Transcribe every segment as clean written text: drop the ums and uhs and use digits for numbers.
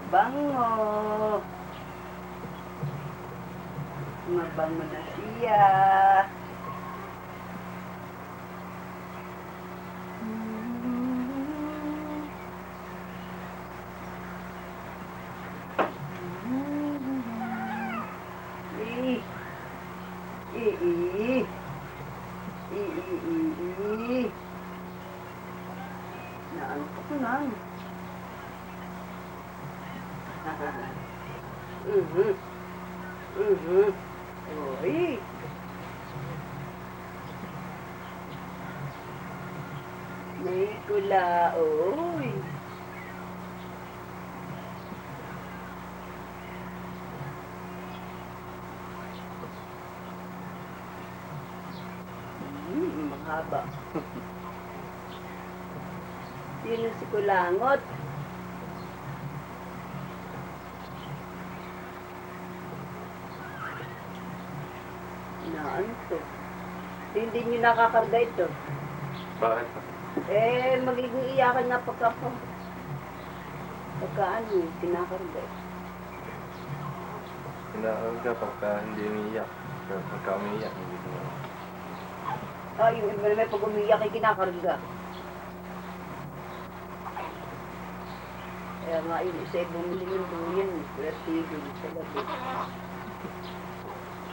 Bango. Mabango na siya. Naantok ko lang. Uy. May kula, oy. Mahaba. Sino si Kulangot? Naantok. Hindi nyo nakakarga ito. Bakit? Magiging iyakan nga pagka kinakarga. Kinakarga pagka hindi umiiyak. Pero pagka umiiyak, hindi ko na. Yung iba naman pag umiiyak ay kinakarga. Kaya nga yung isa ay bumili ng duyan. Kaya tigil sa gabi.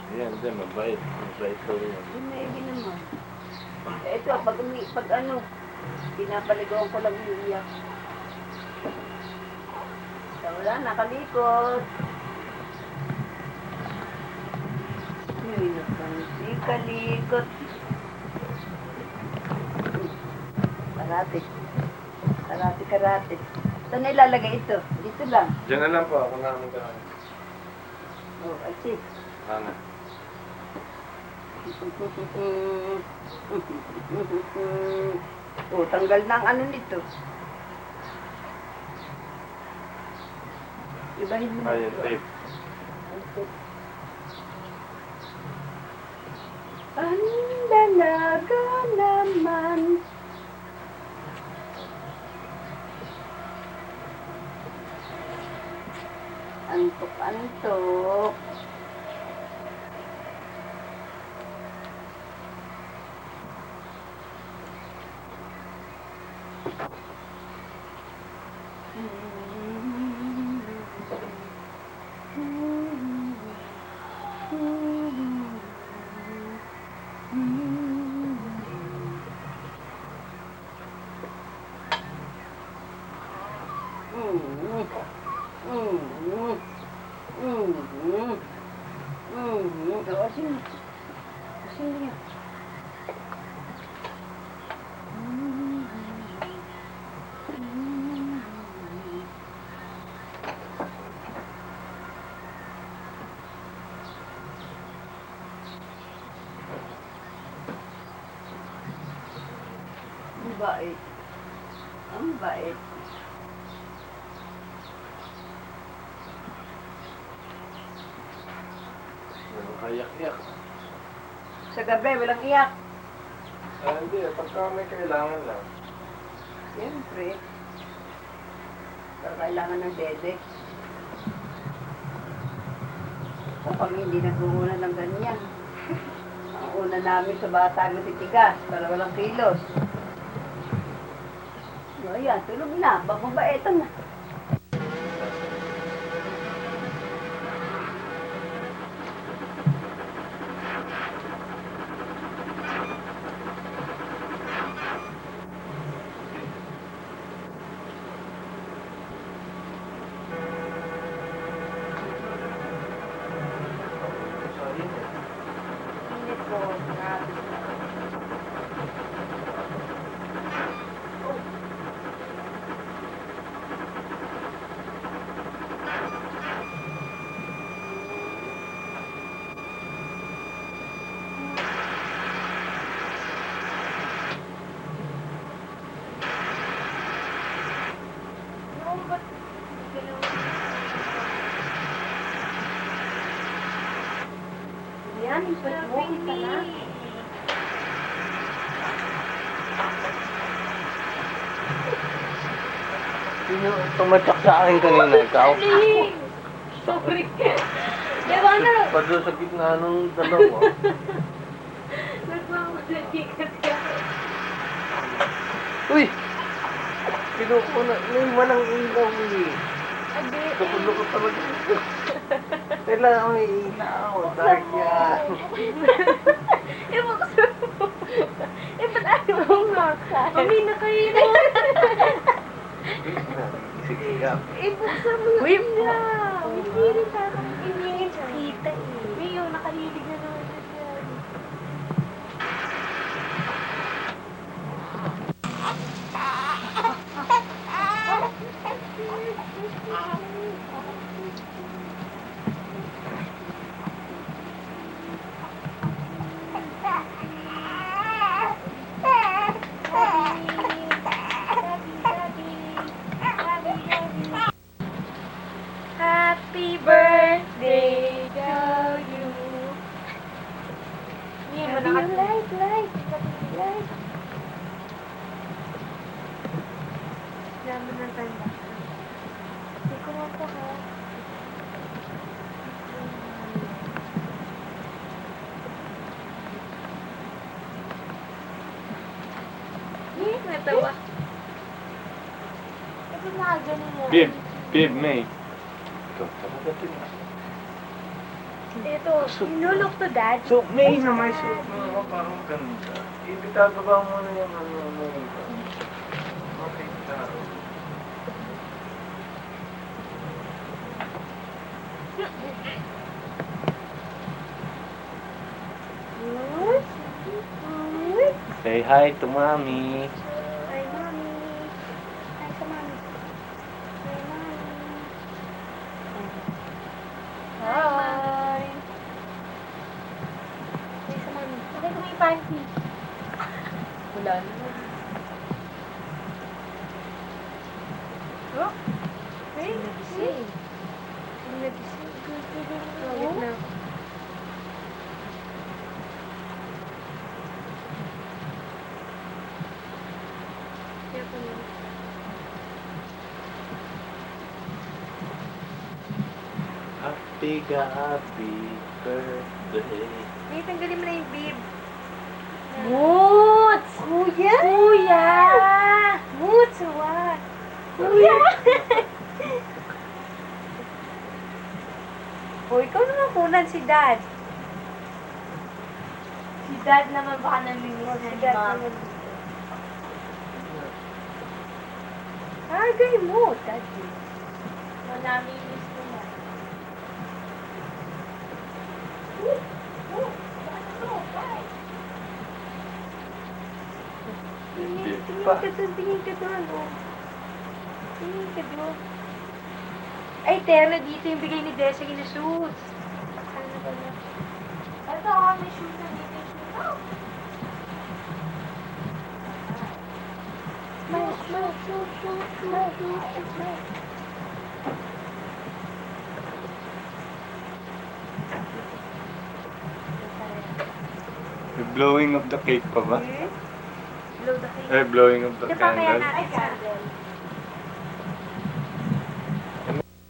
Ayan, dyan, mabait. Mabait ko rin. Yun na ibig naman. Ito, pag pinapaligawan ko lang yung iyak. Wala, nakalikot. Hindi na pansi, kalikot. Karate. Saan na ilalagay ito? Dito lang. Diyan na lang po, ako na namin kaya. Alsik. Ana. Tanggal na ang ano nito. Ibahin mo na. Ayan, tape. Ang dalaga naman. Antok. Asin niya. Ang bait. Kayak-yak. Sa gabi, walang iyak. Hindi, pagka may kailangan lang. Siyempre. Pero kailangan ng dede. Pag hindi nag-uuna ng ganyan. Ang una namin sa bata matitigas para walang kilos. Ayan, tulog na. Babaetan na. Init po. Yan, ipot mo. Kita na. Sino tumatak sa akin kanina? Ikaw? Sorry. Diba na? Pa doon sa gitna ng dalawa. Nagmamadali kasi ako. Uy! Kinuko na. May walang ilaw eh. Adi. Loko-loko talaga. Kailangan may ilaw. Dark yan. Buksan mo. Ba't ayaw mo nga? Mami, nakaino. Sige. Buksan mo yung ilaw. Hindi rin parang hindi kita eh. May yung nakahilig na naman na yan. Happy birthday to you. Yan mo na light. Light. Naman ng tanda. Hindi ko mo pa ha. Natawa. Ito na ganun mo. Bib, May. Ito, you look to dad. So, May na may suit mo. Parang ganda. Ibitagawa mo na yung ano mo. Okay, taro. Say hi to mommy. Hi, mommy. Hi sa mommy. Hi, mommy. Hi. Hi sa mommy. Bakit ko may panty? Wala naman. Oh? Hey? Nagising. Nagising. Ulit na ako. Happy birthday. Ay, tanggalin mo na yung bib. Moots! Kuya! Kuya! Moots, what? Kuya! O, ikaw naman kunan si Dad. Si Dad naman baka namimiss si Dad naman. Hargay mo, Daddy. Namimiss mo na. Tingin ka doon, oh. Tingin ka doon. Ay, Terna, dito yung bigay ni Desiree na shoes. Ano ba na? Ito, may shoes na dito yung shoes. Oh! Smile. The blowing of the cake pa ba? Blow the cake. Blowing of the Di ba kaya candle. natin candle?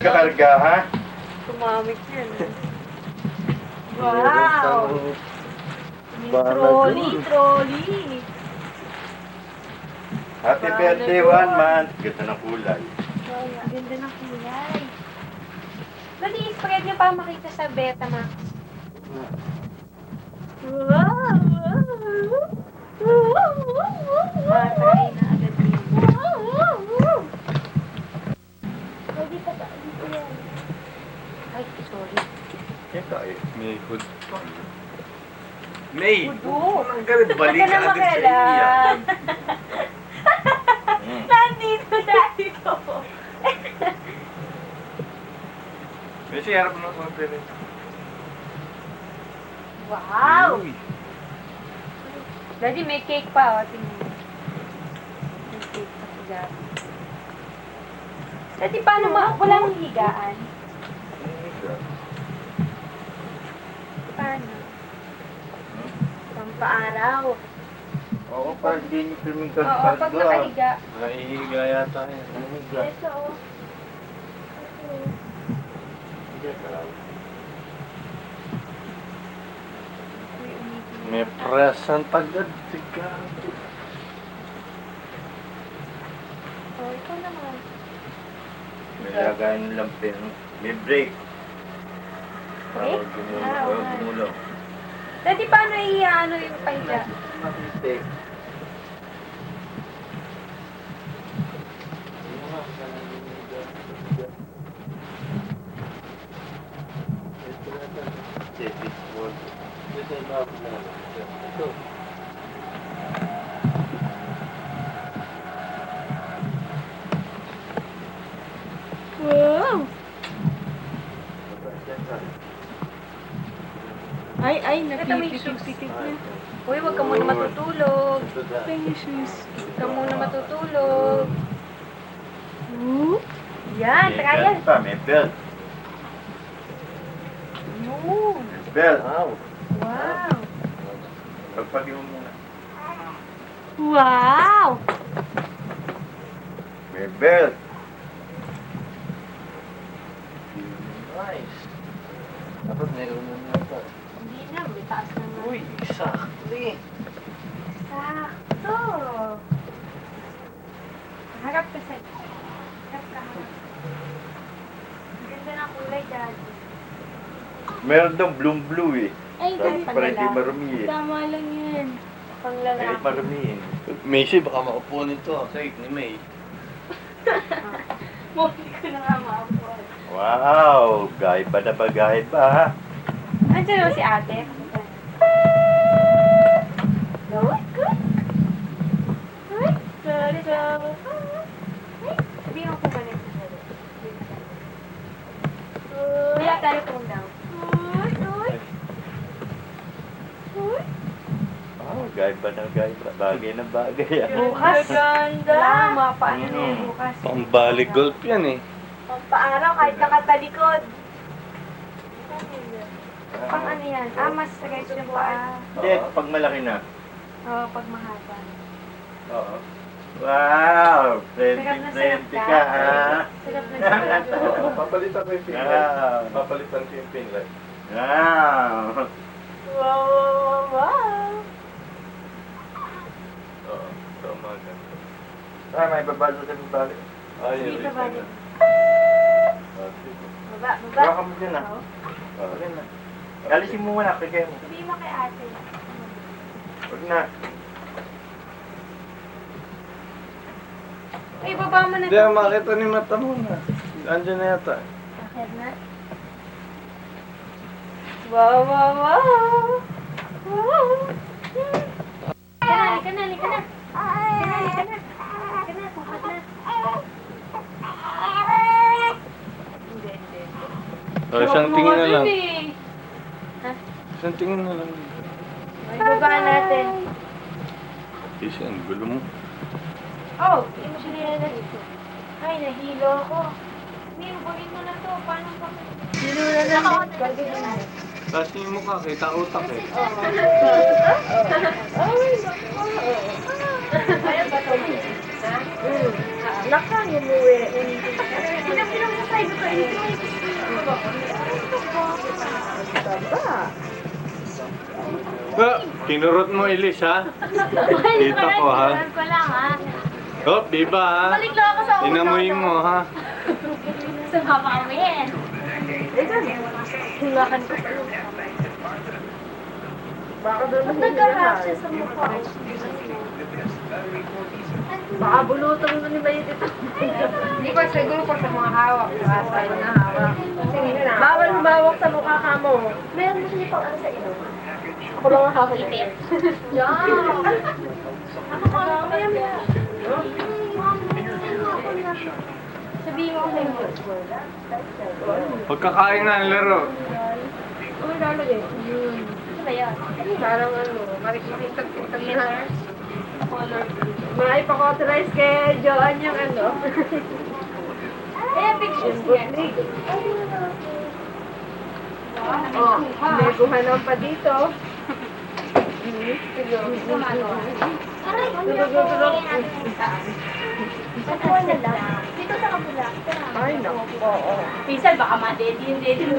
Kakarga, ha? Tumamik yan. Wow! Trolley. Happy birthday, 1 month. Ganda ng kulay. Wow, ang ganda ng kulay. Dali, spread niyo para makita sa Betamax. Wow! Patay na agad yun. Pwede pa ba? Dito yan. Ay, sorry. Ito eh. May hood pa. May! Hudo. Ang galit. Balik Huwag ka ka na agad sa iya. makialam. Nandito dahil ko. Kasi harap mo sa pere. Wow! Daddy, may cake pa, oh. Tingnan mo. May cake pa si Daddy. Daddy, paano walang higaan? Paano? Pampaaraw. Oo, parang hindi niyo filming Oo, pag nakahiga. Naihiga yata yan. Ito, oh. May present agad. Sigado. Oh, ito naman. May lagayan ng lampin. May break. Para Break? gumulong. Gumulong. Dati paano ano yung pahiga? Makite. Wow! Ay, napipitik-pitik niya. Uy, huwag ka muna matutulog. Huwag ka muna matutulog. Yan, May trial. belt pa, may belt. Yun. May belt. Wow. Pagpagi mo muna. Wow! May belt. Nice. Dapat meron na nata. Hindi na, may taas na nga. Uy, exactly. Sakto. Harap ka sa... Harap ka, harap. Ang ganda ng kulay, Daddy. Meron daw blue eh. Ay, Sabi ganun para hindi pala. marumi eh. Tama lang yan. Pang Eh, lalaki. marumi eh. Macy, baka maupo nito. Cake ni May. Muli ko na nga maapon. Wow! Gaiba na ba? Gaiba ha? Andiyan naman si ate. Good, good. Good, good, good. Sabihin mo po ba nito? Kaya tayo po down. Good, good. Good. Wow, gaiba na gaiba. Bagay na bagay ah. Bukas. Wala, mapaano na yan bukas. Pambalik golf yan eh. Pampaaraw kahit nakatalikod. Pang ano yan? Mas guys yung paa. Hindi, pag malaki na. Oo, pag mahaba. Oo. Wow! Sarap na sarap Friendly ka ha? Sarap na sarap. Papalitan ko yung pin light. Wow! Papalitan ko yung pin light. Wow! Wow, wow, wow. Oo, sa umaga. Ay, may babalo sa babalo. Hindi ka ba? Baba, baba. Baka mo dyan ah. Oo. Wag na. Alisin mo muna, kagaya mo. Sabihin mo kay ate. Wag na. Ay, baba mo na Hindi, makita ni mata mo na. Andiyan na yata. Bakit na? Wow, wow, wow. Wow. Halika na, halika na. Halika na. Halika na, bukat na. Hindi, hindi. O, isang tingin na lang. Ha? Isang tingin na lang. Ay, baba natin. Kasi ang gulo mo. Oh, hindi mo siya nilalagay. Ay, nahilo ako. Mio, buhin mo na to. Paano ba? Nilula na ako. Kasi yung mukha, kita utak eh. Ayan ba ito? Nakang umuwi. Pinapinapasay ko sa inyo. Kinurot mo, Elise, ha? Kita ko, ha? ko lang, ha? Oh, diba, ha? Balik lang ako sa ulo. Inamoy mo, ha? Sa mama kami, eh. Hulakan ko pa yun. Baka doon nag-harap siya sa mukha. Baka bulutong mo ni Bayo dito. Hindi ko siguro ko sa mga hawak. Tayo na hawak. Bawal humawak sa mukha ka mo. Meron mo siya pang ano sa ilo. Ako lang ang hawak. Yan! Ako ko lang. Sabihin mo ako yung Pagkakain na ang laro. ano lalagay? Ano ba yan? Parang ano, marikitag-kitag na. May pa-authorize kay Joanne yung ano. Eh, pictures niya. Oh, may buhanan pa dito. Aray, tulog. Saan na lang? Dito sa kabila. Ay, naku. Oo. Minsan baka ma-daddy yung daddy mo.